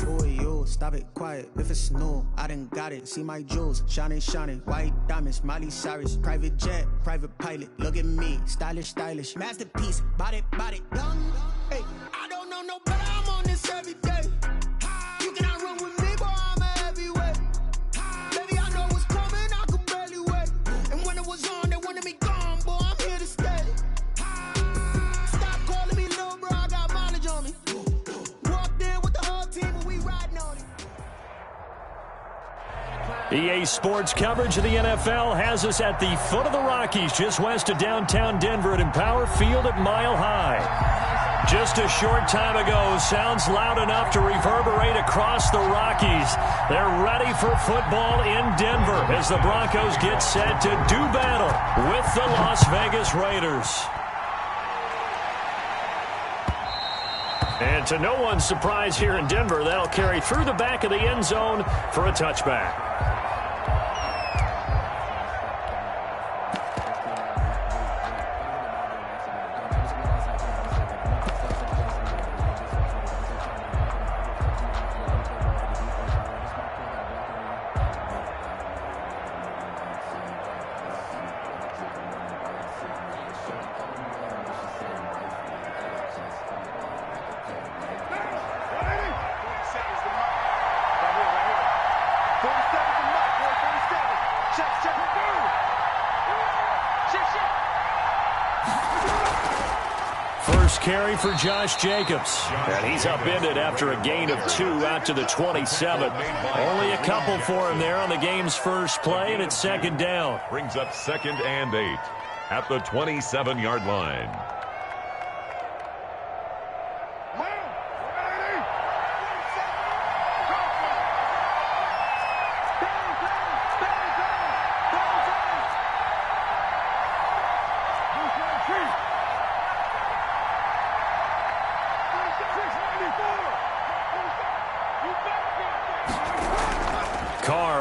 Who are you? Stop it, quiet. If it's new, I done got it. See my jewels, shining, shining. White diamonds, Miley Cyrus. Private jet, private pilot. Look at me, stylish, stylish. Masterpiece, body, young. Hey, I don't know no better. I'm on this every day. You cannot run with me, boy. I'm a heavyweight. Baby, I know what's coming. I could barely wait. And when it was on, they wanted me gone, boy. I'm here to stay. Stop calling me little bro. I got mileage on me. Walked in with the whole team, and we riding on it. EA Sports coverage of the NFL has us at the foot of the Rockies, just west of downtown Denver at Empower Field at Mile High. Just a short time ago, sounds loud enough to reverberate across the Rockies. They're ready for football in Denver as the Broncos get set to do battle with the Las Vegas Raiders. And to no one's surprise here in Denver, that'll carry through the back of the end zone for a touchback. First carry for Josh Jacobs. And he's upended after a gain of 2 out to the 27. Only a couple for him there on the game's first play, and it's second down. Brings up 2nd and 8 at the 27-yard line.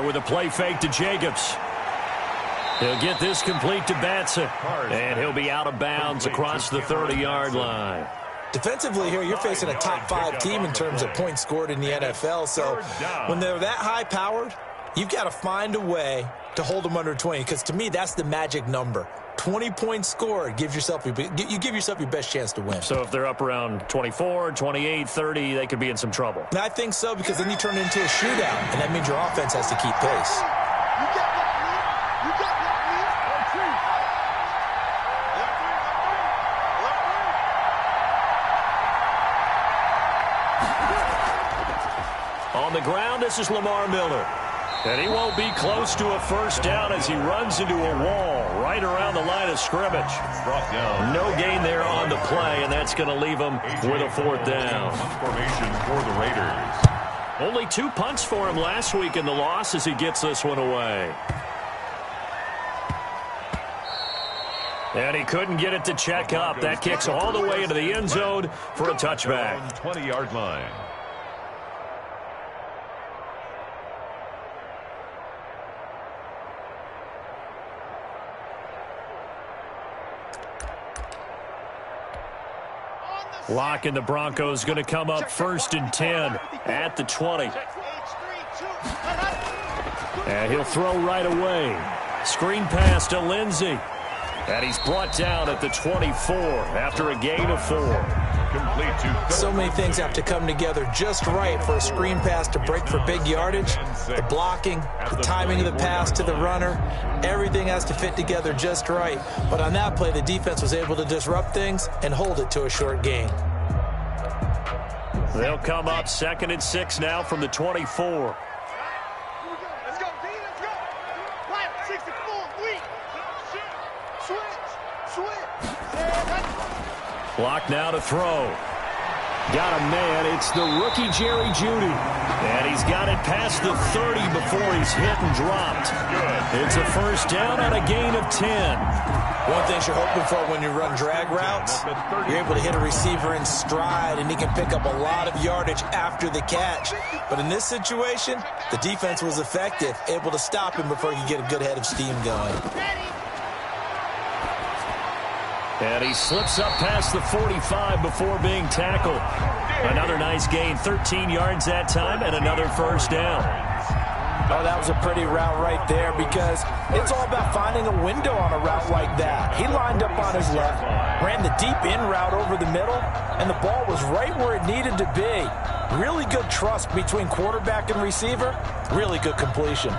With a play fake to Jacobs. He'll get this complete to Batson. And he'll be out of bounds across the 30-yard line. Defensively here, you're facing a top 5 team in terms of points scored in the NFL. So when they're that high-powered, you've got to find a way to hold them under 20. Because to me, that's the magic number. 20 points scored, you give yourself your best chance to win. So if they're up around 24, 28, 30, they could be in some trouble. And I think so, because then you turn it into a shootout, and that means your offense has to keep pace. On the ground, this is Lamar Miller. And he won't be close to a first down as he runs into a wall right around the line of scrimmage. No gain there on the play, and that's going to leave him with a 4th down. Formation for the Raiders. Only 2 punts for him last week in the loss as he gets this one away. And he couldn't get it to check up. That kicks all the way into the end zone for a touchback. 20-yard line. Locke and the Broncos going to come up 1st and 10 at the 20. And he'll throw right away. Screen pass to Lindsey. And he's brought down at the 24 after a gain of 4. Complete to so many things have to come together just right for a screen pass to break for big yardage. The blocking, the timing of the pass to the runner, everything has to fit together just right. But on that play, the defense was able to disrupt things and hold it to a short gain. They'll come up 2nd and 6 now from the 24. Block now to throw. Got a man. It's the rookie Jerry Jeudy. And he's got it past the 30 before he's hit and dropped. It's a first down on a gain of 10. One thing you're hoping for when you run drag routes, you're able to hit a receiver in stride, and he can pick up a lot of yardage after the catch. But in this situation, the defense was effective, able to stop him before he could get a good head of steam going. And he slips up past the 45 before being tackled. Another nice gain, 13 yards that time, and another first down. Oh, that was a pretty route right there because it's all about finding a window on a route like that. He lined up on his left, ran the deep in route over the middle, and the ball was right where it needed to be. Really good trust between quarterback and receiver. Really good completion.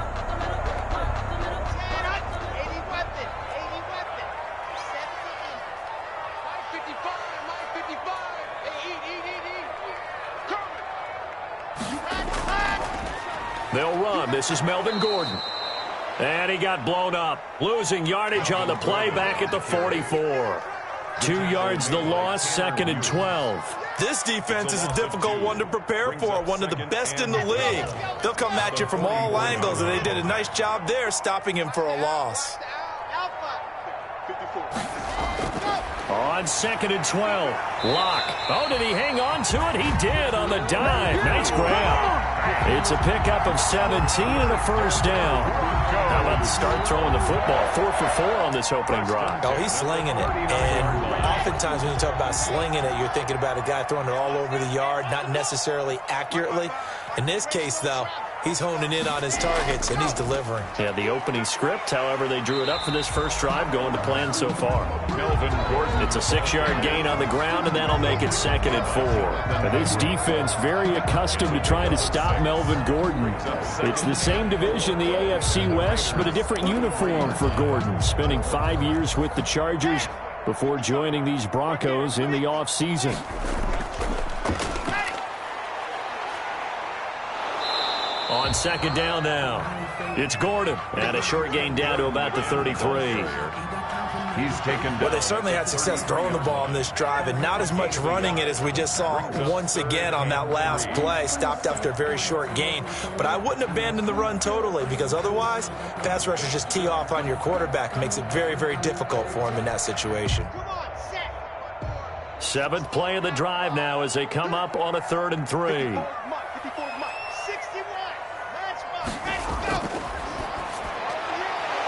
They'll run. This is Melvin Gordon. And he got blown up. Losing yardage on the play back at the 44. 2 yards the loss, 2nd and 12. This defense is a difficult one to prepare for, one of the best in the league. They'll come at you from all angles, and they did a nice job there stopping him for a loss. On 2nd and 12, Locke. Oh, did he hang on to it? He did on the dive. Nice grab. It's a pickup of 17 and a first down. How about the start throwing the football? 4 for 4 on this opening drive. Oh, he's slinging it. And oftentimes when you talk about slinging it, you're thinking about a guy throwing it all over the yard, not necessarily accurately. In this case, though, he's honing in on his targets, and he's delivering. Yeah, the opening script, however, they drew it up for this first drive, going to plan so far. Melvin Gordon. It's a 6-yard gain on the ground, and that'll make it 2nd and 4. Now, this defense very accustomed to trying to stop Melvin Gordon. It's the same division, the AFC West, but a different uniform for Gordon, spending 5 years with the Chargers before joining these Broncos in the offseason. On 2nd down now, it's Gordon, and a short gain down to about the 33. He's taken down. Well, they certainly had success throwing the ball on this drive, and not as much running it as we just saw once again on that last play. Stopped after a very short gain. But I wouldn't abandon the run totally, because otherwise, pass rushers just tee off on your quarterback. Makes it very, very difficult for him in that situation. 7th play of the drive now as they come up on a 3rd and 3.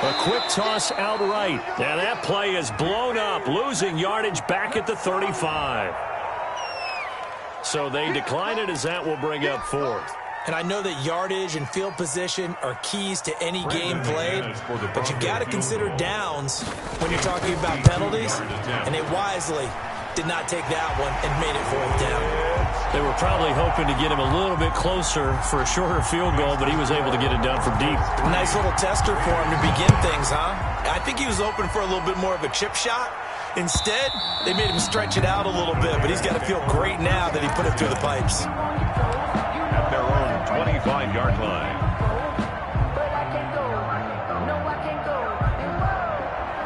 A quick toss out right. And that play is blown up, losing yardage back at the 35. So they decline it as that will bring up 4th. And I know that yardage and field position are keys to any game played, but you got to consider downs when you're talking about penalties, and they wisely did not take that one and made it 4th down. They were probably hoping to get him a little bit closer for a shorter field goal, but he was able to get it done from deep. Nice little tester for him to begin things, huh? I think he was hoping for a little bit more of a chip shot. Instead, they made him stretch it out a little bit, but he's got to feel great now that he put it through the pipes. At their own 25-yard line.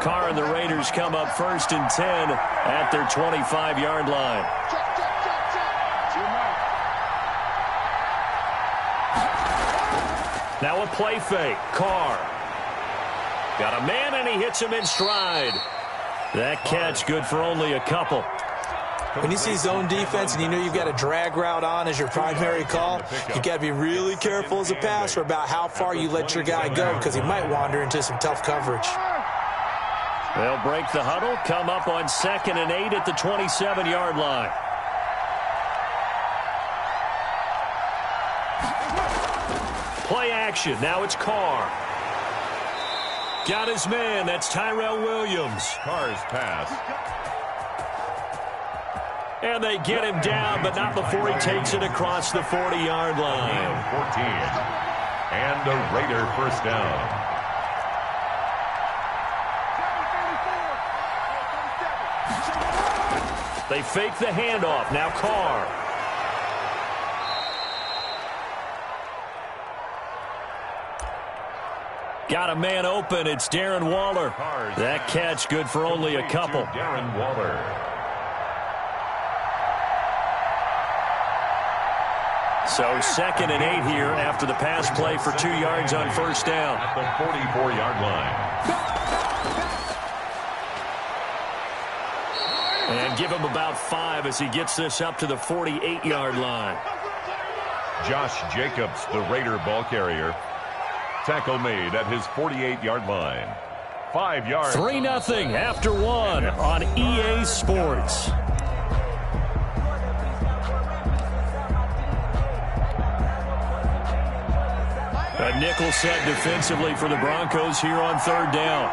Carr and the Raiders come up 1st and 10 at their 25-yard line. Now a play fake. Carr. Got a man, and he hits him in stride. That catch good for only a couple. When you see zone defense and you know you've got a drag route on as your primary call, you got to be really careful as a passer about how far you let your guy go, because he might wander into some tough coverage. They'll break the huddle, come up on 2nd and 8 at the 27-yard line. Play action. Now it's Carr. Got his man. That's Tyrell Williams. Carr's pass. And they get him down, but not before he takes it across the 40-yard line. 14. And a Raider first down. They fake the handoff. Now Carr. Got a man open. It's Darren Waller. That catch good for only a couple. Darren Waller. So 2nd and 8 here after the pass play for 2 yards on first down. At the 44-yard line. And give him about 5 as he gets this up to the 48-yard line. Josh Jacobs, the Raider ball carrier. Tackle made at his 48-yard line. 5 yards. 3-0 after 1 on EA Sports. A nickel set defensively for the Broncos here on third down.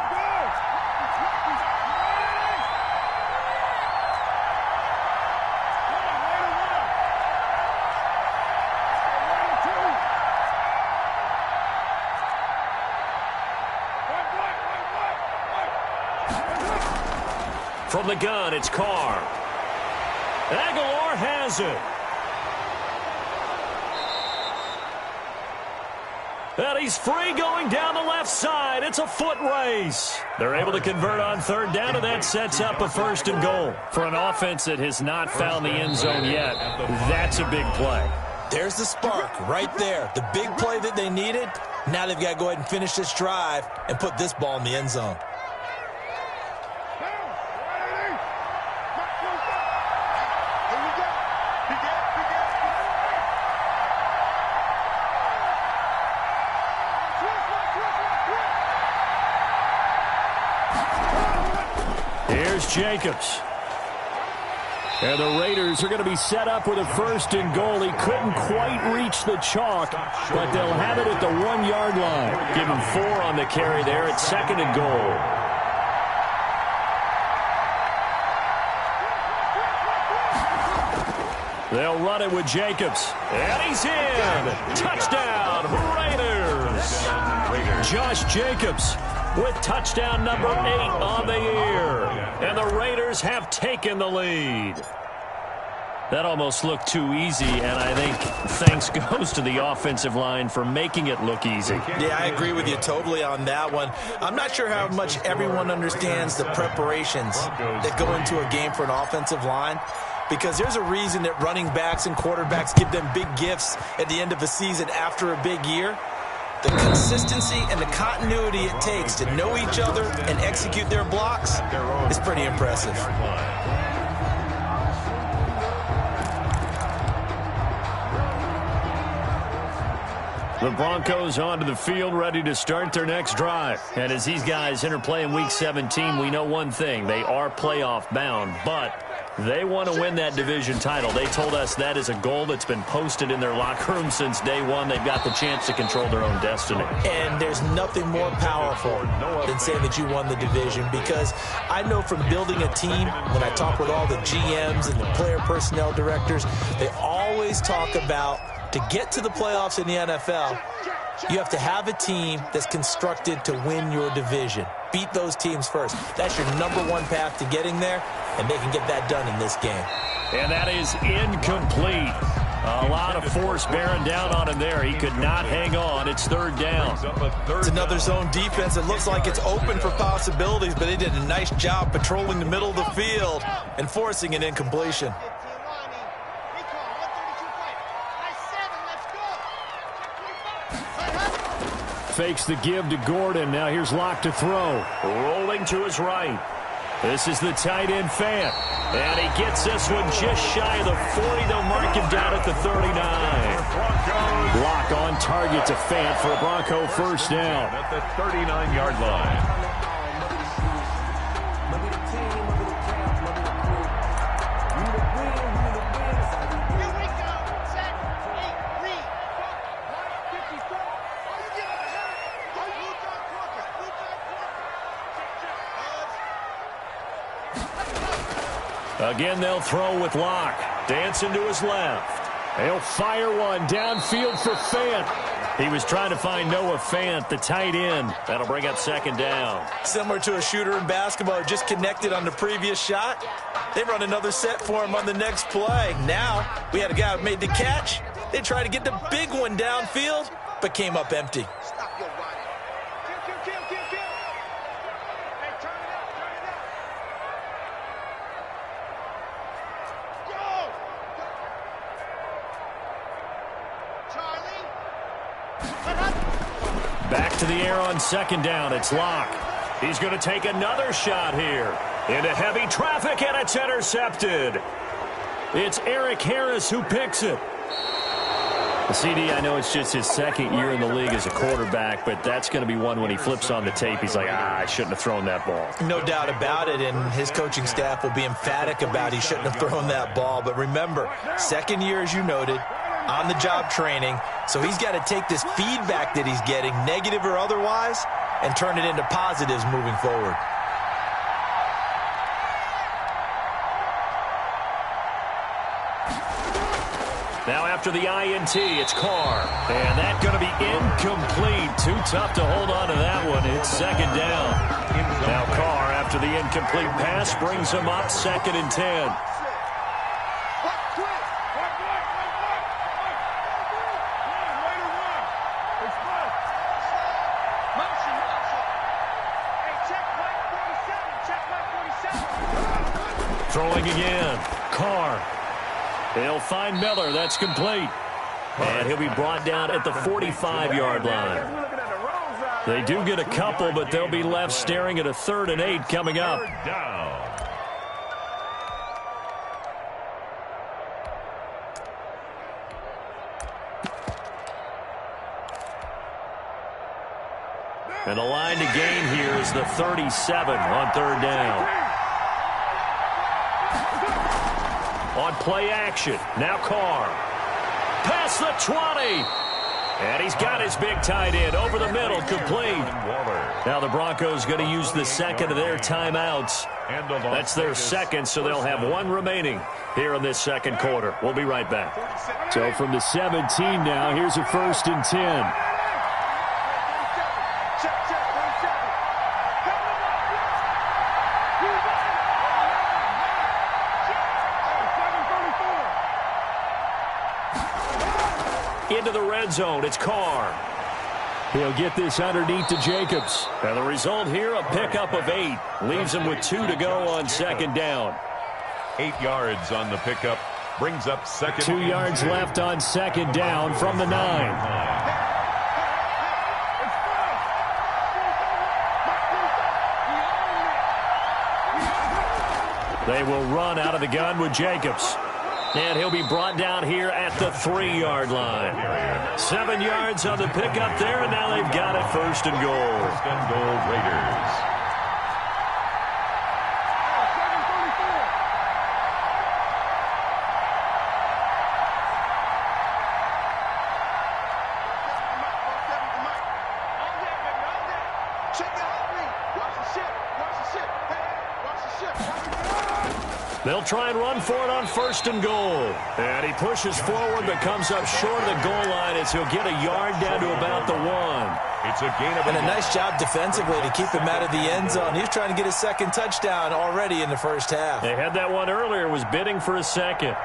From the gun, it's Carr. Aguilar has it. And he's free going down the left side. It's a foot race. They're able to convert on third down, and that sets up a 1st and goal. For an offense that has not found the end zone yet, that's a big play. There's the spark right there. The big play that they needed. Now they've got to go ahead and finish this drive and put this ball in the end zone. Jacobs. And the Raiders are going to be set up with a 1st and goal. He couldn't quite reach the chalk, but they'll have it at the 1-yard line. Give him 4 on the carry there at 2nd and goal. They'll run it with Jacobs. And he's in. Touchdown, Raiders. Josh Jacobs with touchdown number 8 on the year. And the Raiders have taken the lead. That almost looked too easy, and I think thanks goes to the offensive line for making it look easy. Yeah, I agree with you totally on that one. I'm not sure how much everyone understands the preparations that go into a game for an offensive line, because there's a reason that running backs and quarterbacks give them big gifts at the end of a season after a big year. The consistency and the continuity it takes to know each other and execute their blocks is pretty impressive. The Broncos onto the field, ready to start their next drive. And as these guys interplay in Week 17, we know one thing. They are playoff bound, but they want to win that division title. They told us that is a goal that's been posted in their locker room since day one. They've got the chance to control their own destiny. And there's nothing more powerful than saying that you won the division, because I know from building a team, when I talk with all the GMs and the player personnel directors, they always talk about, to get to the playoffs in the NFL, you have to have a team that's constructed to win your division. Beat those teams first. That's your #1 path to getting there, and they can get that done in this game. And that is incomplete. A lot of force bearing down on him there. He could not hang on. It's 3rd down. It's another zone defense. It looks like it's open for possibilities, but they did a nice job patrolling the middle of the field and forcing an incompletion. Fakes the give to Gordon. Now here's Locke to throw. Rolling to his right. This is the tight end Fant. And he gets this one just shy of the 40. They'll mark him down at the 39. Locke on target to Fant for a Bronco 1st down. At the 39-yard line. Again, they'll throw with Locke. Dancing to his left. They'll fire one downfield for Fant. He was trying to find Noah Fant, the tight end. That'll bring up 2nd down. Similar to a shooter in basketball, just connected on the previous shot. They run another set for him on the next play. Now, we had a guy who made the catch. They tried to get the big one downfield, but came up empty. Back to the air on 2nd down. It's Locke. He's going to take another shot here. Into heavy traffic, and it's intercepted. It's Eric Harris who picks it. The CD, I know it's just his 2nd year in the league as a quarterback, but that's going to be one when he flips on the tape. He's like, I shouldn't have thrown that ball. No doubt about it, and his coaching staff will be emphatic about he shouldn't have thrown that ball. But remember, 2nd year, as you noted, on-the-job training, so he's got to take this feedback that he's getting, negative or otherwise, and turn it into positives moving forward. Now after the INT, it's Carr. And that's going to be incomplete. Too tough to hold on to that one. It's second down. Now Carr, after the incomplete pass, brings him up 2nd and 10. Throwing again. Carr. They'll find Miller. That's complete. And he'll be brought down at the 45-yard line. They do get a couple, but they'll be left staring at a 3rd and 8 coming up. And the line to gain here is the 37 on 3rd down. On play action. Now Carr. Past the 20. And he's got his big tight end over the middle, complete. Now the Broncos going to use the second of their timeouts. That's their second, so they'll have one remaining here in this second quarter. We'll be right back. So from the 17 now, here's a 1st and 10. Into the red zone, it's Carr. He'll get this underneath to Jacobs. And the result here, a pickup of 8. Leaves him with 2 to go on 2nd down. 8 yards on the pickup. Brings up 2nd. 2 yards left on 2nd down from the 9. They will run out of the gun with Jacobs. And he'll be brought down here at the 3-yard line. 7 yards on the pickup there, and now they've got it 1st and goal. 1st and goal, Raiders. They'll try and run for it on 1st and goal. And he pushes forward but comes up short of the goal line as he'll get a yard down to about the 1. It's a gain of and a nice job defensively to keep him out of the end zone. He was trying to get his 2nd touchdown already in the 1st half. They had that one earlier, was bidding for a 2nd.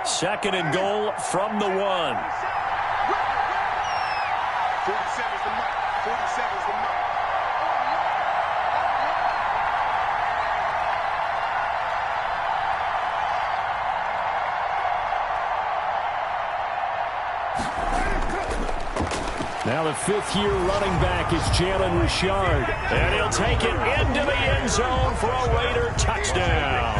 Second and goal from the 1. 47 is the mark. 47 is the mark. Now the 5th-year running back is Jalen Richard. And he'll take it into the end zone for a Raider touchdown.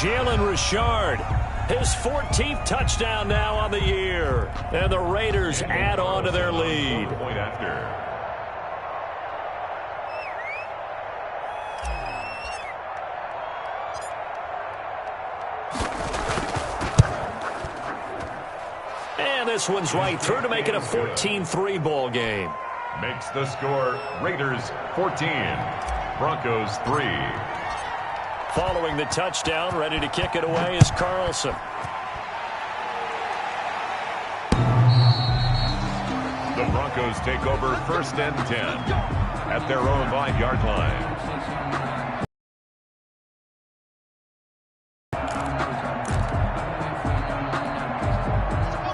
Jalen Richard, his 14th touchdown now on the year. And the Raiders add on to their lead. Point after. And this one's right through to make it a 14-3 ball game. Makes the score Raiders 14, Broncos 3. Following the touchdown, ready to kick it away is Carlson. The Broncos take over 1st and 10 at their own 5-yard line.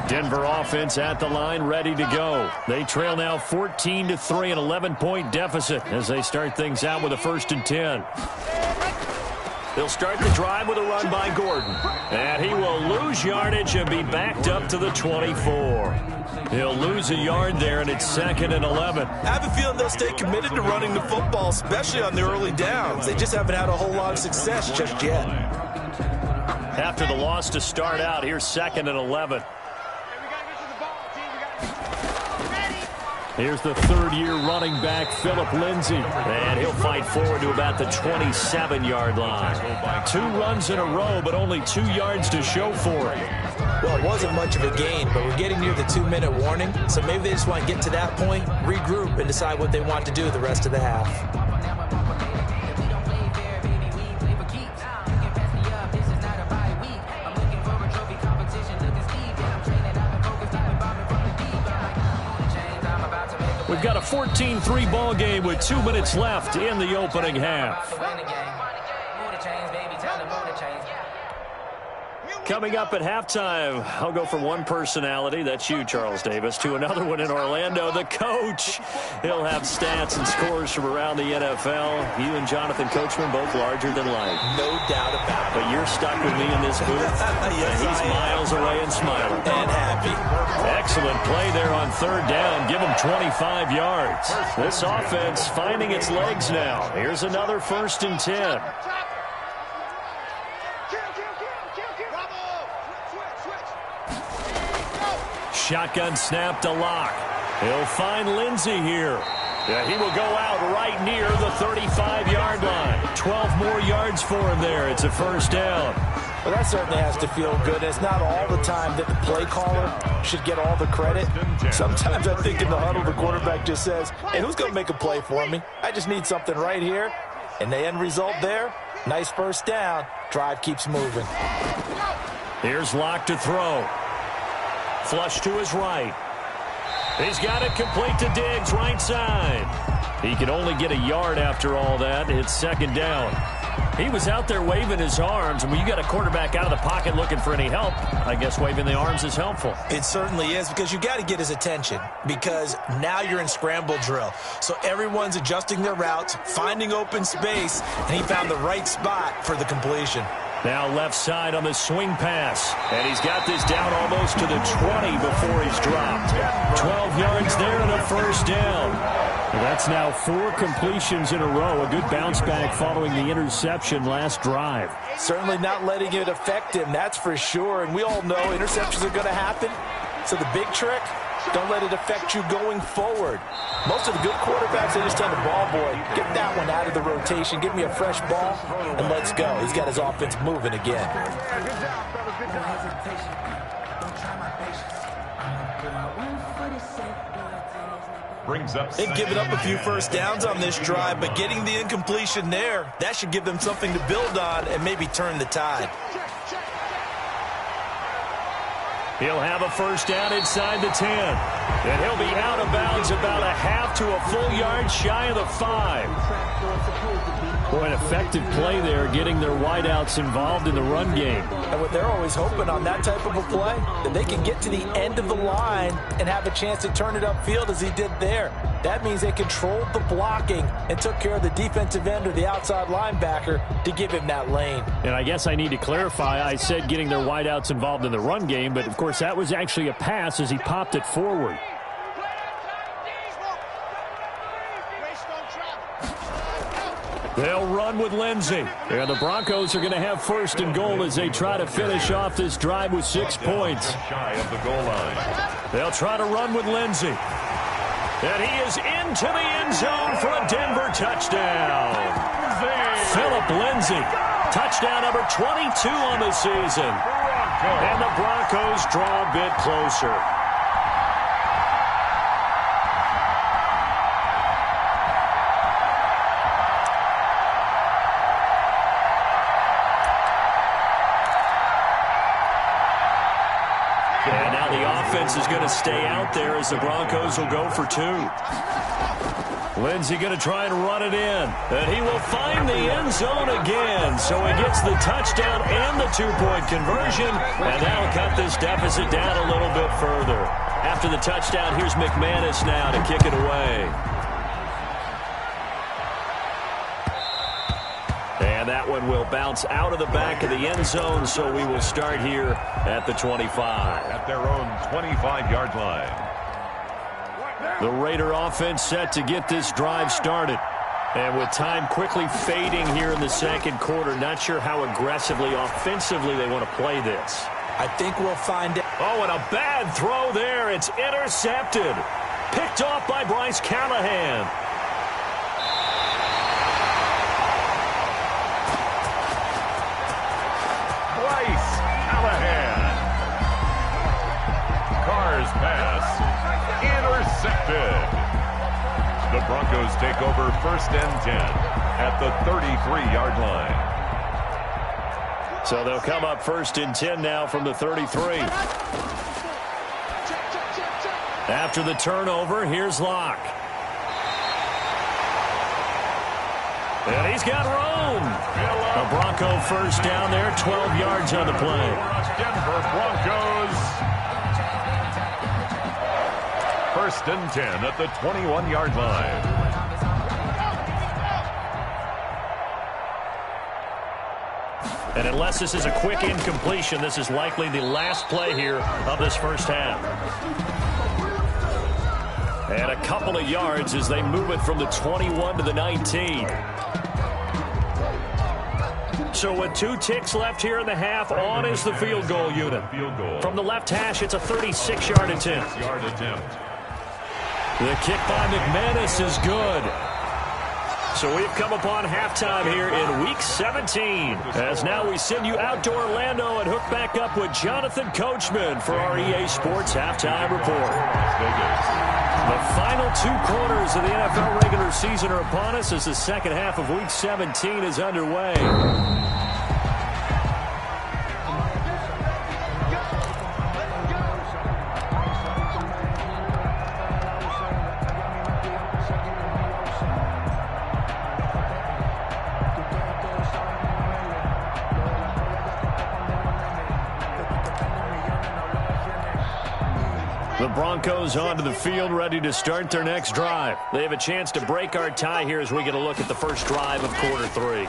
Denver offense at the line, ready to go. They trail now 14-3, an 11-point deficit as they start things out with a 1st and 10. They'll start the drive with a run by Gordon. And he will lose yardage and be backed up to the 24. He'll lose a yard there, and it's 2nd and 11. I have a feeling they'll stay committed to running the football, especially on the early downs. They just haven't had a whole lot of success just yet. After the loss to start out, here's 2nd and 11. Here's the third-year running back, Phillip Lindsay. And he'll fight forward to about the 27-yard line. 2 runs in a row, but only 2 yards to show for it. Well, it wasn't much of a gain, but we're getting near the 2-minute warning, so maybe they just want to get to that point, regroup, and decide what they want to do the rest of the half. We've got a 14-3 ball game with 2 minutes left in the opening half. Coming up at halftime, I'll go from one personality, that's you, Charles Davis, to another one in Orlando, the coach. He'll have stats and scores from around the NFL. You and Jonathan Coachman, both larger than life. No doubt about it. But you're stuck with me in this booth. Yes, he's miles away and smiling. And happy. Excellent play there on third down. Give him 25 yards. This offense finding its legs now. Here's another 1st and 10. Shotgun snap to Locke. He'll find Lindsay here. Yeah, he will go out right near the 35-yard line. 12 more yards for him there. It's a 1st down. Well, that certainly has to feel good. It's not all the time that the play caller should get all the credit. Sometimes I think in the huddle, the quarterback just says, hey, who's going to make a play for me? I just need something right here. And the end result there, nice 1st down. Drive keeps moving. Here's Locke to throw. Flush to his right. He's got it complete to Diggs, right side. He can only get a yard after all that. It's 2nd down. He was out there waving his arms, and when you got a quarterback out of the pocket looking for any help, I guess waving the arms is helpful. It certainly is, because you got to get his attention, because now you're in scramble drill. So everyone's adjusting their routes, finding open space, and he found the right spot for the completion. Now left side on the swing pass. And he's got this down almost to the 20 before he's dropped. 12 yards there and a 1st down. Well, that's now 4 completions in a row. A good bounce back following the interception last drive. Certainly not letting it affect him, that's for sure. And we all know interceptions are going to happen. So the big trick, don't let it affect you going forward. Most of the good quarterbacks, they just tell the ball boy, get that one out of the rotation, give me a fresh ball, and let's go. He's got his offense moving again. They've given up a few 1st downs on this drive, but getting the incompletion there, that should give them something to build on and maybe turn the tide. He'll have a 1st down inside the 10. And he'll be out of bounds about a half to a full yard shy of the 5. Boy, an effective play there, getting their wideouts involved in the run game. And what they're always hoping on that type of a play, that they can get to the end of the line and have a chance to turn it upfield as he did there. That means they controlled the blocking and took care of the defensive end or the outside linebacker to give him that lane. And I guess I need to clarify, I said getting their wideouts involved in the run game, but of course that was actually a pass as he popped it forward. They'll run with Lindsay. And the Broncos are going to have 1st and goal as they try to finish off this drive with 6 points. Shy of the goal line. They'll try to run with Lindsay. And he is into the end zone for a Denver touchdown. Phillip Lindsay, touchdown number 22 on the season. And the Broncos draw a bit closer. And now the offense is going to stay out there as the Broncos will go for 2. Lindsay going to try and run it in. And he will find the end zone again. So he gets the touchdown and the 2-point conversion. And that'll cut this deficit down a little bit further. After the touchdown, here's McManus now to kick it away. And that one will bounce out of the back of the end zone, so we will start here at the 25. At their own 25-yard line. The Raider offense set to get this drive started. And with time quickly fading here in the 2nd quarter, not sure how aggressively, offensively they want to play this. I think we'll find out. Oh, and a bad throw there. It's intercepted. Picked off by Bryce Callahan. Bryce Callahan. Carr's pass intercepted. The Broncos take over 1st and 10 at the 33-yard line. So they'll come up 1st and 10 now from the 33. After the turnover, here's Locke. And he's got room. A Bronco 1st down there, 12 yards on the play. Denver Broncos. 1st and 10 at the 21-yard line. And unless this is a quick incompletion, this is likely the last play here of this first half. And a couple of yards as they move it from the 21 to the 19. So with 2 ticks left here in the half, on is the field goal unit. From the left hash, it's a 36-yard attempt. The kick by McManus is good. So we've come upon halftime here in Week 17. As now we send you out to Orlando and hook back up with Jonathan Coachman for our EA Sports Halftime Report. The final 2 quarters of the NFL regular season are upon us as the second half of Week 17 is underway. The Broncos onto the field, ready to start their next drive. They have a chance to break our tie here as we get a look at the first drive of quarter 3.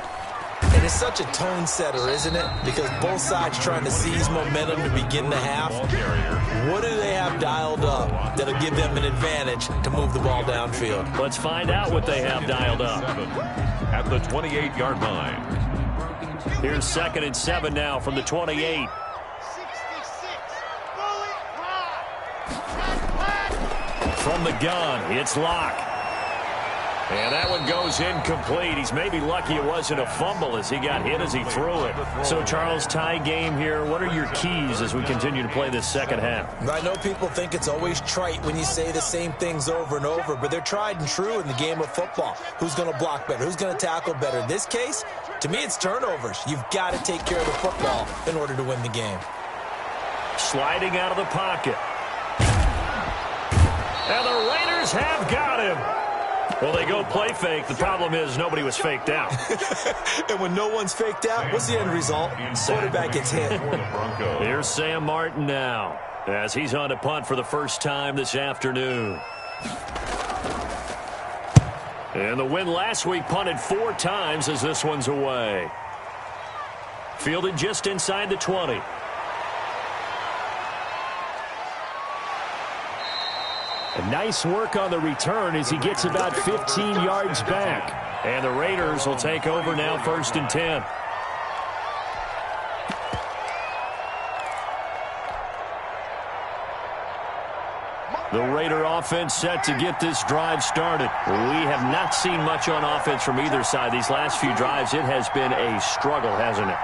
And it's such a tone setter, isn't it? Because both sides trying to seize momentum to begin the half. What do they have dialed up that'll give them an advantage to move the ball downfield? Let's find out what they have dialed up. At the 28-yard line. Here's 2nd and 7 now from the 28. From the gun, it's Locke. And that one goes incomplete. He's maybe lucky it wasn't a fumble as he got hit as he threw it. So, Charles, tie game here. What are your keys as we continue to play this second half? I know people think it's always trite when you say the same things over and over, but they're tried and true in the game of football. Who's going to block better? Who's going to tackle better? In this case, to me, it's turnovers. You've got to take care of the football in order to win the game. Sliding out of the pocket. And the Raiders have got him. Well, they go play fake. The problem is nobody was faked out. And when no one's faked out, what's the end result? Quarterback gets hit. Here's Sam Martin now as he's on to punt for the first time this afternoon. And the win last week punted 4 times as this one's away. Fielded just inside the 20. Nice work on the return as he gets about 15 yards back. And the Raiders will take over now 1st and 10. The Raider offense set to get this drive started. We have not seen much on offense from either side. These last few drives, it has been a struggle, hasn't it?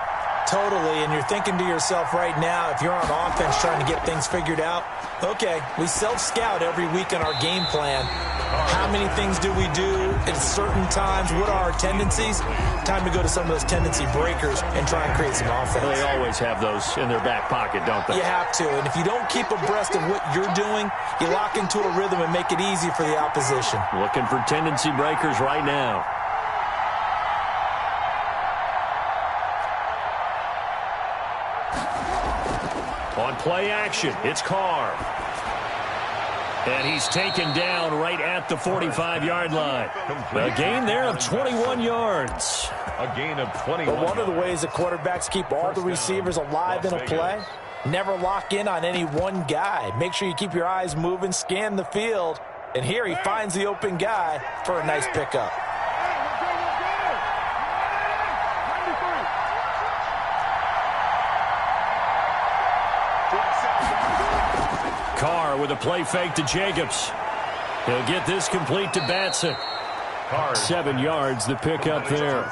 Totally, and you're thinking to yourself right now, if you're on offense trying to get things figured out, okay, we self-scout every week in our game plan. How many things do we do at certain times? What are our tendencies? Time to go to some of those tendency breakers and try and create some offense. They always have those in their back pocket, don't they? You have to, and if you don't keep abreast of what you're doing, you lock into a rhythm and make it easy for the opposition. Looking for tendency breakers right now. On play action, it's Carr. And he's taken down right at the 45-yard line. A gain there of 21 yards. A gain of 21. But one of the ways that quarterbacks keep all the receivers alive in a play, never lock in on any one guy. Make sure you keep your eyes moving, scan the field. And here he finds the open guy for a nice pickup. Carr with a play fake to Jacobs. He'll get this complete to Batson. 7 yards, the pick up there.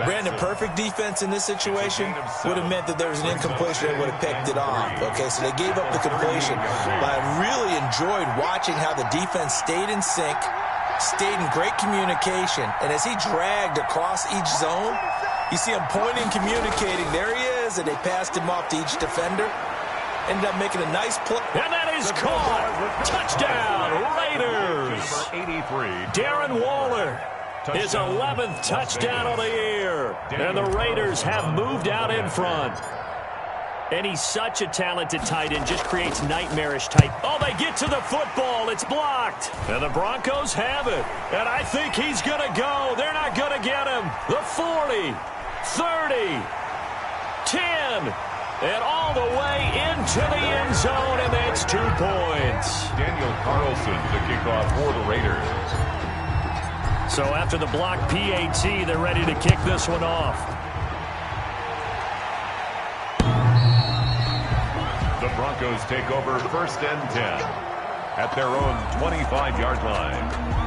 Brandon, perfect defense in this situation would have meant that there was an incompletion and would have picked it off. Okay, so they gave up the completion. But I really enjoyed watching how the defense stayed in sync, stayed in great communication, and as he dragged across each zone, you see him pointing, communicating. There he is, and they passed him off to each defender. Ended up making a nice play. And that is caught. Touchdown, Raiders. 83. Darren Waller, his 11th touchdown of the year. And the Raiders have moved out in front. And he's such a talented tight end, just creates nightmarish type. Oh, they get to the football. It's blocked. And the Broncos have it. And I think he's going to go. They're not going to get him. The 40, 30, 10. And all the way into the end zone, and that's 2 points. Daniel Carlson to kick off for the Raiders. So after the block PAT, they're ready to kick this one off. The Broncos take over 1st and 10 at their own 25-yard line.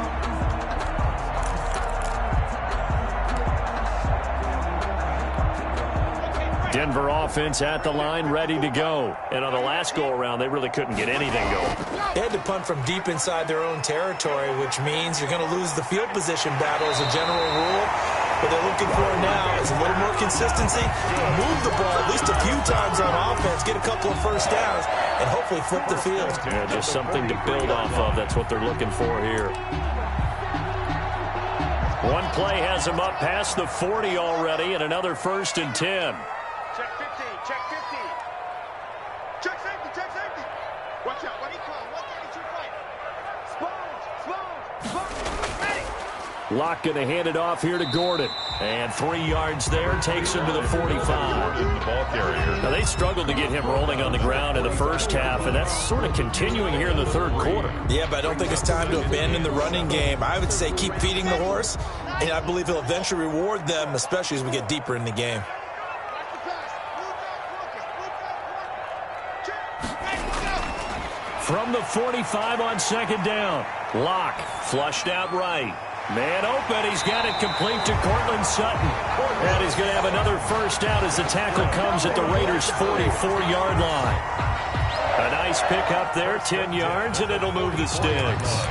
Denver offense at the line, ready to go. And on the last go-around, they really couldn't get anything going. They had to punt from deep inside their own territory, which means you're going to lose the field position battle as a general rule. What they're looking for now is a little more consistency, move the ball at least a few times on offense, get a couple of first downs, and hopefully flip the field. Yeah, just something to build off of. That's what they're looking for here. One play has them up past the 40 already, and another 1st and 10. Check 50, check 50. Check safety, check safety. Watch out, what he called? 132 fight. Sponge, ready. Locke going to hand it off here to Gordon. And 3 yards there, takes him to the 45. The ball carrier. Now, they struggled to get him rolling on the ground in the first half, and that's sort of continuing here in the 3rd quarter. Yeah, but I don't think it's time to abandon the running game. I would say keep feeding the horse, and I believe he'll eventually reward them, especially as we get deeper in the game. From the 45 on 2nd down. Locke flushed out right. Man open. He's got it complete to Cortland Sutton. And he's going to have another first down as the tackle comes at the Raiders' 44-yard line. A nice pick up there, 10 yards, and it'll move the sticks.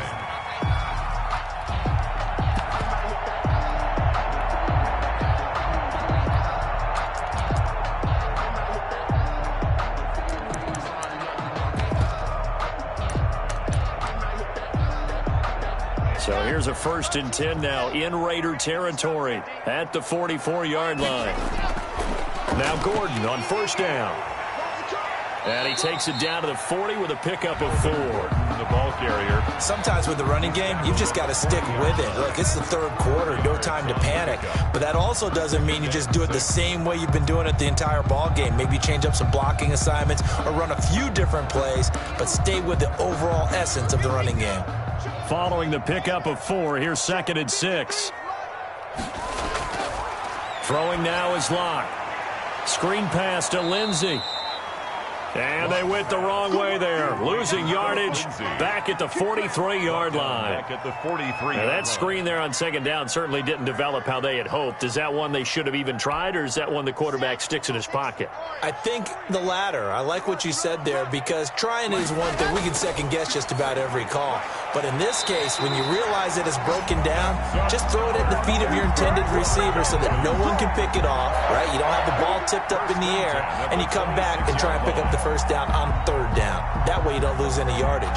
So here's a 1st and 10 now in Raider territory at the 44-yard line. Now Gordon on 1st down. And he takes it down to the 40 with a pickup of 4. The ball carrier. Sometimes with the running game, you've just got to stick with it. Look, it's the 3rd quarter, no time to panic. But that also doesn't mean you just do it the same way you've been doing it the entire ball game. Maybe change up some blocking assignments or run a few different plays, but stay with the overall essence of the running game. Following the pickup of 4, here's 2nd and 6. Throwing now is Locke. Screen pass to Lindsey. And they went the wrong way there. Losing yardage back at the 43-yard line. Back at the 43. Now that screen there on 2nd down certainly didn't develop how they had hoped. Is that one they should have even tried, or is that one the quarterback sticks in his pocket? I think the latter. I like what you said there, because trying is one thing. We can second-guess just about every call. But in this case, when you realize it is broken down, just throw it at the feet of your intended receiver so that no one can pick it off, right? You don't have the ball tipped up in the air, and you come back and try and pick up the first down on 3rd down. That way you don't lose any yardage.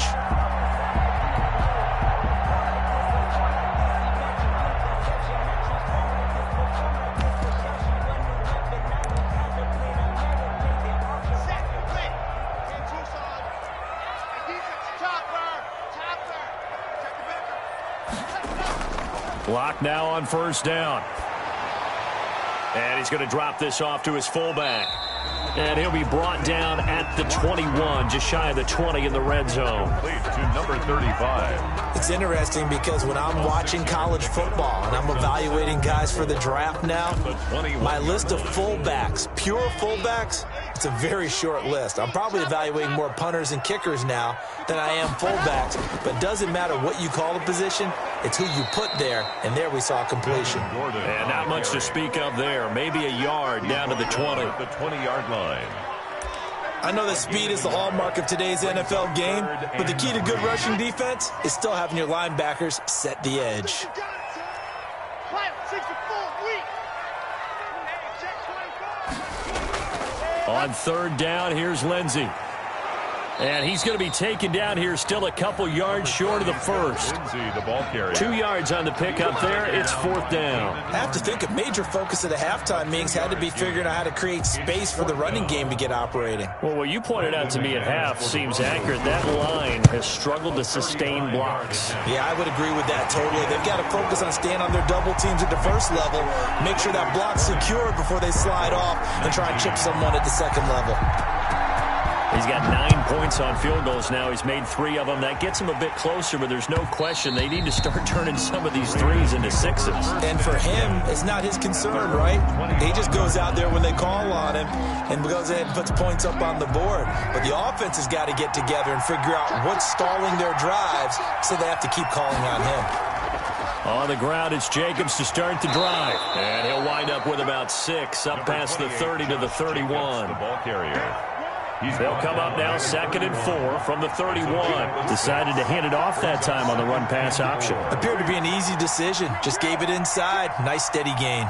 Locke now on 1st down. And he's going to drop this off to his fullback. And he'll be brought down at the 21, just shy of the 20 in the red zone. To number 35. It's interesting because when I'm watching college football and I'm evaluating guys for the draft now, my list of fullbacks, pure fullbacks, It's a very short list. I'm probably evaluating more punters and kickers now than I am fullbacks, but it doesn't matter what you call the position, it's who you put there, and there we saw completion. And not much to speak of there. Maybe a yard down to the 20. The 20-yard line. I know that speed is the hallmark of today's NFL game, but the key to good rushing defense is still having your linebackers set the edge. On third down, here's Lindsey. And he's going to be taken down here still a couple yards short of the first. The ball carrier. 2 yards on the pickup there. It's fourth down. I have to think a major focus of the halftime meetings had to be figuring out how to create space for the running game to get operating. Well, what you pointed out to me at half seems accurate. That line has struggled to sustain blocks. Yeah, I would agree with that totally. They've got to focus on staying on their double teams at the first level, make sure that block's secured before they slide off and try and chip someone at the second level. He's got 9 points on field goals now. He's made 3 of them. That gets him a bit closer, but there's no question they need to start turning some of these threes into sixes. And for him, it's not his concern, right? He just goes out there when they call on him and goes ahead and puts points up on the board. But the offense has got to get together and figure out what's stalling their drives, so they have to keep calling on him. On the ground, it's Jacobs to start the drive. And he'll wind up with about 6, up past the 30 to the 31. The ball carrier. They'll come up now 2nd and 4 from the 31. Decided to hand it off that time on the run-pass option. Appeared to be an easy decision. Just gave it inside. Nice steady gain.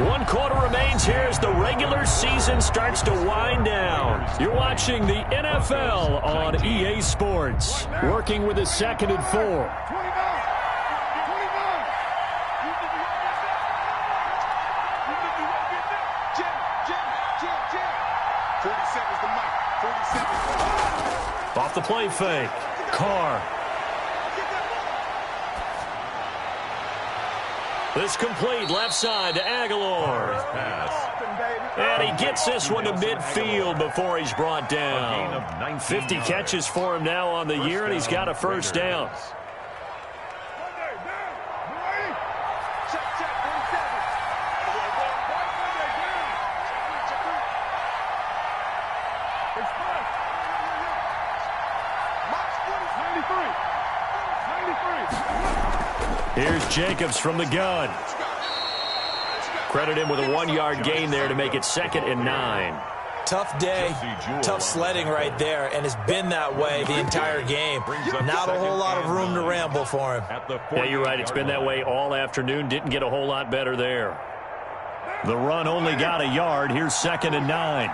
1 quarter remains here as the regular season starts to wind down. You're watching the NFL on EA Sports. Working with a 2nd and 4. Off the play fake. Carr. This complete left side to Aguilar. And he gets this one to midfield before he's brought down. 50 catches for him now on the year, and he's got a first down. Here's Jacobs from the gun. Credit him with a 1-yard gain there to make it 2nd and 9. Tough day, tough sledding right there, and it's been that way the entire game. Not a whole lot of room to ramble for him. Yeah, you're right. It's been that way all afternoon. Didn't get a whole lot better there. The run only got a yard. Here's 2nd and 9.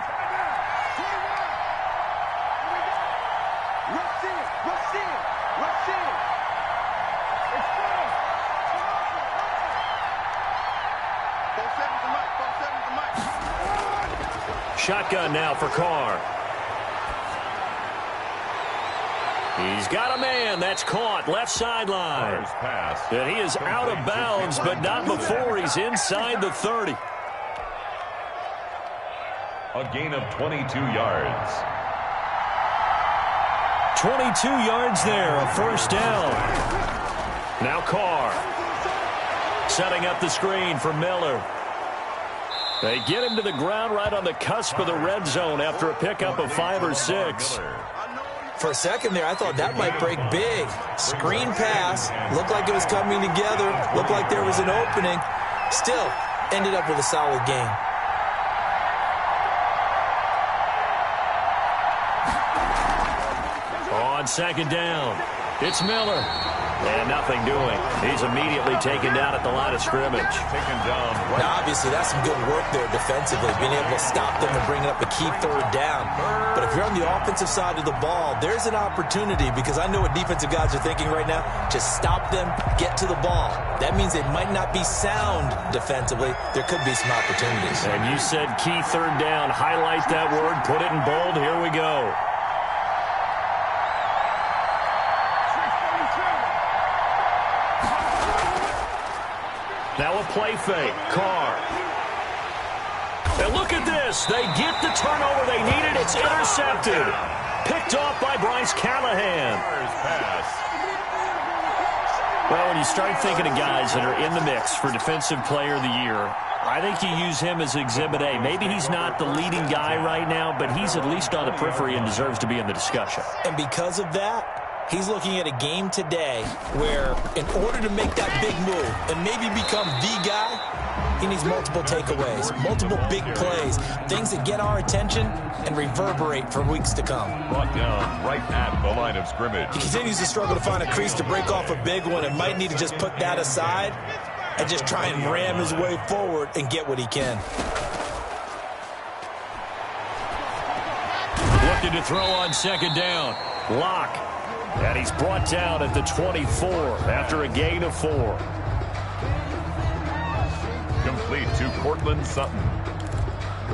Shotgun now for Carr. He's got a man. That's caught. Left sideline. And he is out of bounds, but not before he's inside the 30. A gain of 22 yards. 22 yards there, a first down. Now Carr. Setting up the screen for Miller. They get him to the ground right on the cusp of the red zone after a pickup of 5 or 6. For a second there, I thought that might break big. Screen pass. Looked like it was coming together. Looked like there was an opening. Still, ended up with a solid gain. On 2nd down, it's Miller. And nothing doing. He's immediately taken down at the line of scrimmage. Now, obviously, that's some good work there defensively, being able to stop them and bringing up a key 3rd down. But if you're on the offensive side of the ball, there's an opportunity, because I know what defensive guys are thinking right now. Just stop them, get to the ball. That means they might not be sound defensively. There could be some opportunities. And you said key 3rd down. Highlight that word. Put it in bold. Here we go. Now a play fake. Carr. And look at this. They get the turnover they needed. It's intercepted. Picked off by Bryce Callahan. Well, when you start thinking of guys that are in the mix for Defensive Player of the Year, I think you use him as Exhibit A. Maybe he's not the leading guy right now, but he's at least on the periphery and deserves to be in the discussion. And because of that, he's looking at a game today where in order to make that big move and maybe become the guy, he needs multiple takeaways, multiple big plays, things that get our attention and reverberate for weeks to come. Brought down right at the line of scrimmage. He continues to struggle to find a crease to break off a big one and might need to just put that aside and just try and ram his way forward and get what he can. Looking to throw on second down. Lock. And he's brought down at the 24 after a gain of 4. Complete to Cortland Sutton.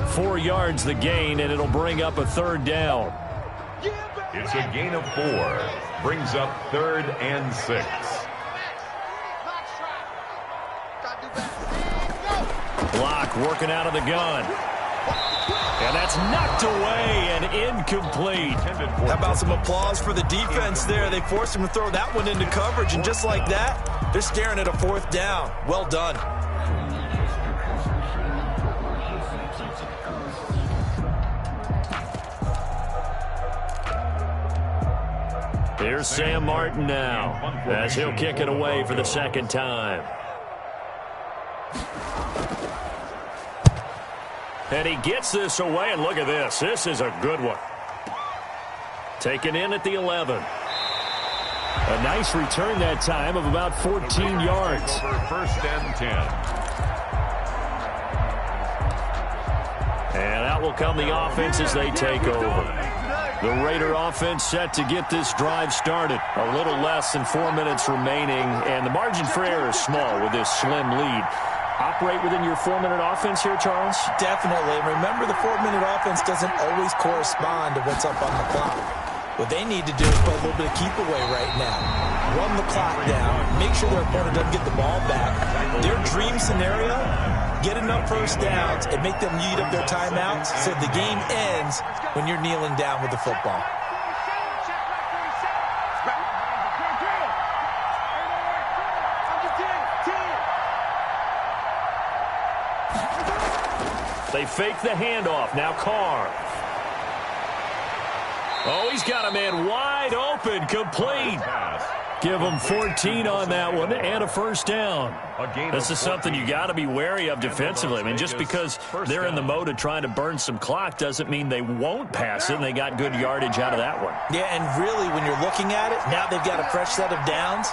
4 yards the gain, and it'll bring up a third down. It's a gain of 4. Brings up 3rd and 6. Block working out of the gun. And that's knocked away and incomplete. How about some applause for the defense there? They forced him to throw that one into coverage, and just like that, they're staring at a 4th down. Well done. Here's Sam Martin now as he'll kick it away for the second time. And he gets this away, and look at this. This is a good one. Taken in at the 11. A nice return that time of about 14 yards. First and 10. And out will come the offense as they take over. The Raider offense set to get this drive started. A little less than 4 minutes remaining, and the margin for error is small with this slim lead. Operate within your 4-minute offense here, Charles? Definitely. And remember, the 4-minute offense doesn't always correspond to what's up on the clock. What they need to do is play a little bit of keep away right now. Run the clock down. Make sure their opponent doesn't get the ball back. Their dream scenario, get enough first downs and make them eat up their timeouts so the game ends when you're kneeling down with the football. They fake the handoff. Now Carr. Oh, he's got a man wide open, complete. Give them 14 on that one and a first down. This is something you got to be wary of defensively. I mean, just because they're in the mode of trying to burn some clock doesn't mean they won't pass it, and they got good yardage out of that one. Yeah, and really, when you're looking at it, now they've got a fresh set of downs.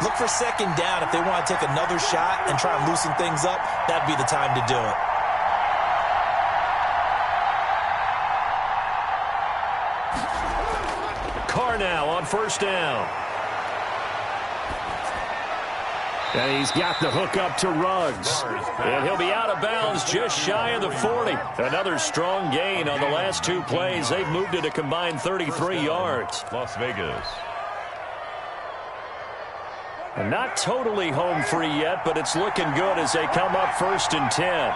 Look for second down. If they want to take another shot and try and loosen things up, that'd be the time to do it. Carr now on first down. And he's got the hook up to Ruggs. And he'll be out of bounds just shy of the 40. Another strong gain on the last 2 plays. They've moved it a combined 33 yards. Las Vegas. And not totally home free yet, but it's looking good as they come up 1st and 10.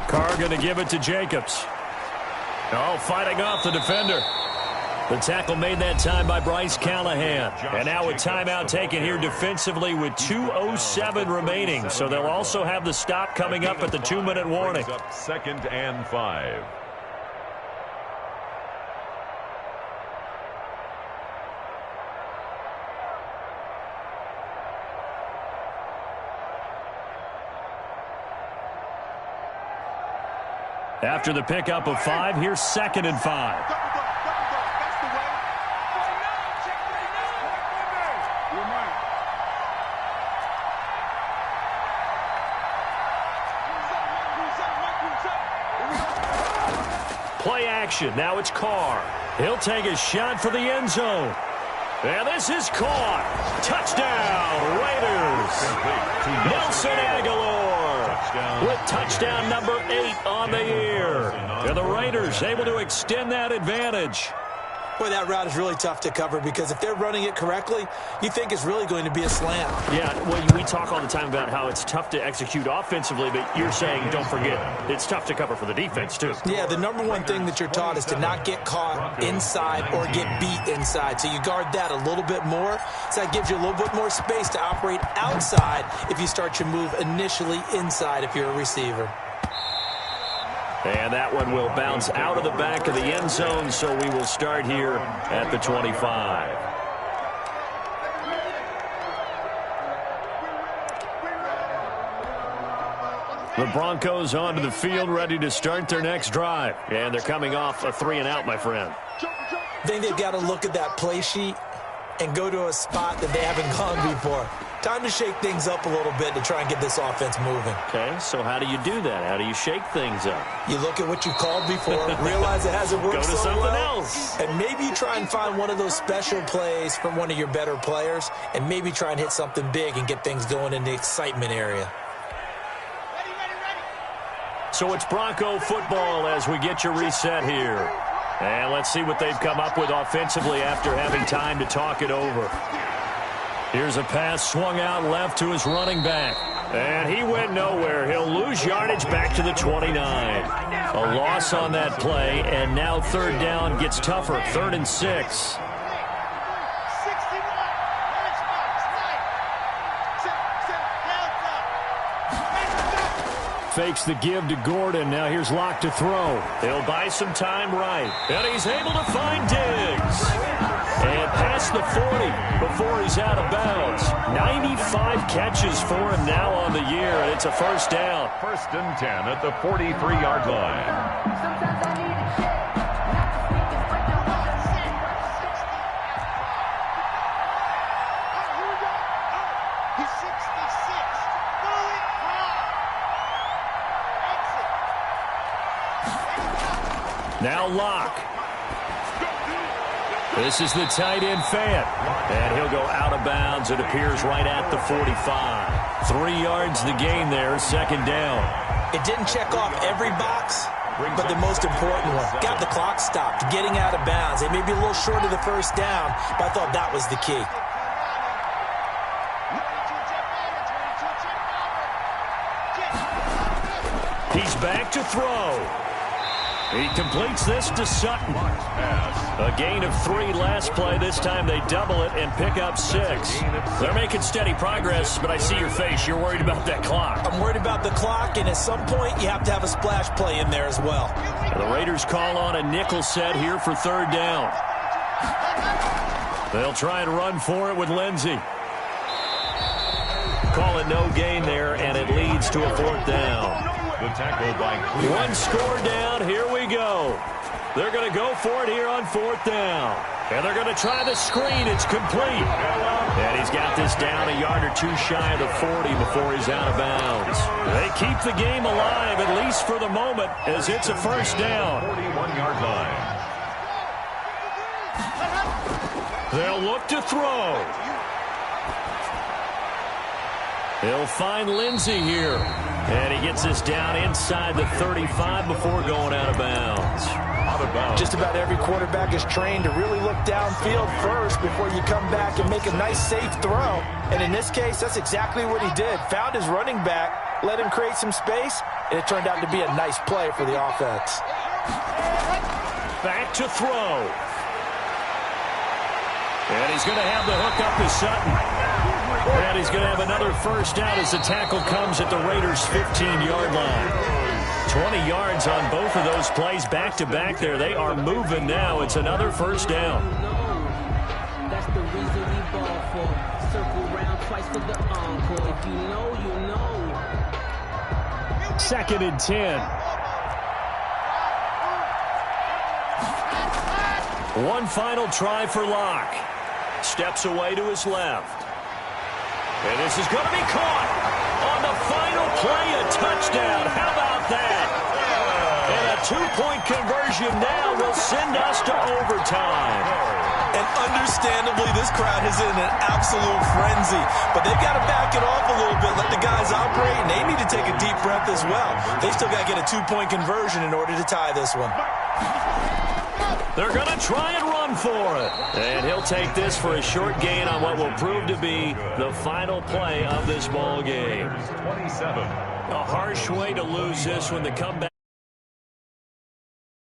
Carr going to give it to Jacobs. Oh, fighting off the defender. The tackle made that time by Bryce Callahan. And now a timeout taken here defensively with 2:07 remaining. So they'll also have the stop coming up at the 2-minute warning. 2nd and 5. After the pickup of 5, here's 2nd and 5. Play action. Now it's Carr. He'll take a shot for the end zone. And this is caught. Touchdown, Raiders. Nelson Aguilar with touchdown number 8 on the year. And the Raiders able to extend that advantage. Boy, that route is really tough to cover because if they're running it correctly, you think it's really going to be a slant. Yeah, well, we talk all the time about how it's tough to execute offensively, but you're saying, don't forget, it's tough to cover for the defense, too. Yeah, the number one thing that you're taught is to not get caught inside or get beat inside. So you guard that a little bit more. So that gives you a little bit more space to operate outside if you start your move initially inside if you're a receiver. And that one will bounce out of the back of the end zone, so we will start here at the 25. The Broncos onto the field, ready to start their next drive. And they're coming off a 3-and-out, my friend. I think they've got to look at that play sheet and go to a spot that they haven't gone before. Time to shake things up a little bit to try and get this offense moving. Okay, so how do you do that? How do you shake things up? You look at what you called before, realize it hasn't worked so so well. Go to something else. And maybe you try and find one of those special plays from one of your better players, and maybe try and hit something big and get things going in the excitement area. So it's Bronco football as we get you reset here. And let's see what they've come up with offensively after having time to talk it over. Here's a pass swung out left to his running back. And he went nowhere. He'll lose yardage back to the 29. A loss on that play, and now third down gets tougher. 3rd and 6. Fakes the give to Gordon. Now here's Locke to throw. He'll buy some time right. And he's able to find Diggs. And past the 40 before he's out of bounds. 95 catches for him now on the year, and it's a first down. 1st and 10 at the 43-yard line. Now Locke. This is the tight end fan. And he'll go out of bounds. It appears right at the 45. 3 yards the gain there, 2nd down. It didn't check off every box, but the most important one. Got the clock stopped, getting out of bounds. They may be a little short of the first down, but I thought that was the key. He's back to throw. He completes this to Sutton. A gain of 3 last play. This time they double it and pick up 6. They're making steady progress, but I see your face. You're worried about that clock. I'm worried about the clock, and at some point you have to have a splash play in there as well. The Raiders call on a nickel set here for 3rd down. They'll try and run for it with Lindsey. Call it no gain there, and it leads to a 4th down. The tackle by Cleveland. 1 score down. Here we go. They're going to go for it here on 4th down. And they're going to try the screen. It's complete. And he's got this down a yard or 2 shy of the 40 before he's out of bounds. They keep the game alive, at least for the moment, as it's a first down. 41-yard line. They'll look to throw. He'll find Lindsey here. And he gets this down inside the 35 before going out of bounds. Out of bounds. Just about every quarterback is trained to really look downfield first before you come back and make a nice, safe throw. And in this case, that's exactly what he did. Found his running back, let him create some space, and it turned out to be a nice play for the offense. Back to throw. And he's going to have the hook up to Sutton. And he's going to have another first down as the tackle comes at the Raiders' 15-yard line. 20 yards on both of those plays back-to-back there. They are moving now. It's another first down. That's the reason we ball for. Circle round twice for the encore. If you know, you know. 2nd and 10. One final try for Locke. Steps away to his left. And this is going to be caught on the final play, a touchdown. How about that? And a 2-point conversion now will send us to overtime. And understandably, this crowd is in an absolute frenzy. But they've got to back it off a little bit, let the guys operate, and they need to take a deep breath as well. They still got to get a 2-point conversion in order to tie this one. They're going to try and run for it. And he'll take this for a short gain on what will prove to be the final play of this ball game. 27. A harsh way to lose this when the comeback